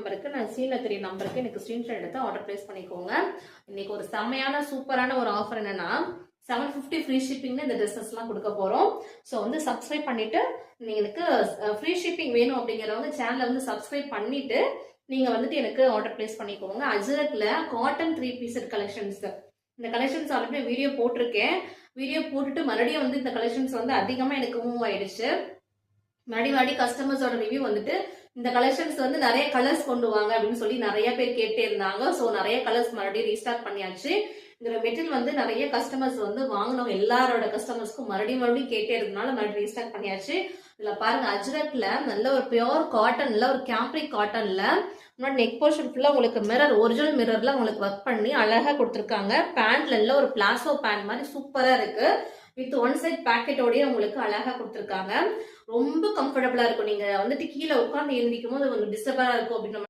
நம்பருக்கு, நான் ஸ்க்ரீன்ல தெரிய நம்பருக்கு எனக்கு ஸ்கிரீன்ஷாட் எடுத்து ஆர்டர் பிளேஸ் பண்ணிக்கோங்க. இன்னைக்கு ஒரு செம்மையான சூப்பரான ஒரு ஆஃபர் என்னன்னா 750 ஃப்ரீ ஷிப்பிங்னு இந்த ட்ரெஸ்ஸஸ்லாம் கொடுக்க போறோம். ஸோ வந்து சப்ஸ்கிரைப் பண்ணிட்டு எனக்கு ஃப்ரீ ஷிப்பிங் வேணும் அப்படிங்கிறவங்க சேனலை வந்து சப்ஸ்கிரைப் பண்ணிட்டு நீங்க வந்துட்டு எனக்கு ஆர்டர் பிளேஸ் பண்ணிக்கோங்க. அஜ்ரக்ல காட்டன் 3 பீஸ் கலெக்ஷன்ஸ். இந்த கலெக்ஷன்ஸ் ஆல்ரெடி வீடியோ போட்டிருக்கேன். வீடியோ போட்டுட்டு மறுபடியும் வந்து இந்த கலெக்ஷன்ஸ் வந்து அதிகமா எனக்கு மூவ் ஆயிடுச்சு. மறுபடி கஸ்டமர்ஸோட ரிவ்யூ வந்துட்டு இந்த கலெக்ஷன்ஸ் வந்து நிறைய கலர்ஸ் கொண்டு வாங்க அப்படின்னு சொல்லி நிறைய பேர் கேட்டே இருந்தாங்க. ஸோ நிறைய கலர்ஸ் மறுபடியும் ரீஸ்டார்ட் பண்ணியாச்சு. இந்த மெட்டீரியல் வந்து நிறைய கஸ்டமர்ஸ் வந்து வாங்கினவங்க எல்லாரோட கஸ்டமர்ஸ்க்கும் மறுபடியும் கேட்டே இருந்தனால மறுபடியும் ரீஸ்டார்ட் பண்ணியாச்சு. இதுல பாருங்க அஜ்ரக்ல நல்ல ஒரு பியோர் காட்டன்ல ஒரு கேம்ப்ரிக் காட்டன்ல நெக் போர்ஷன் ஃபுல்லா உங்களுக்கு மிரர் ஒரிஜினல் மிரர்ல உங்களுக்கு ஒர்க் பண்ணி அழகா கொடுத்துருக்காங்க. பேண்ட்ல இல்ல ஒரு பிளாசோ பேண்ட் மாதிரி சூப்பரா இருக்கு. வித் ஒன் சைட் பேக்கெட்டோடய உங்களுக்கு அழகா கொடுத்துருக்காங்க. ரொம்ப கம்ஃபர்டபுளா இருக்கும். நீங்க வந்துட்டு கீழே உட்காந்து எழுந்திக்கும் போது உங்களுக்கு டிஸ்டர்பரா இருக்கும் அப்படின்னு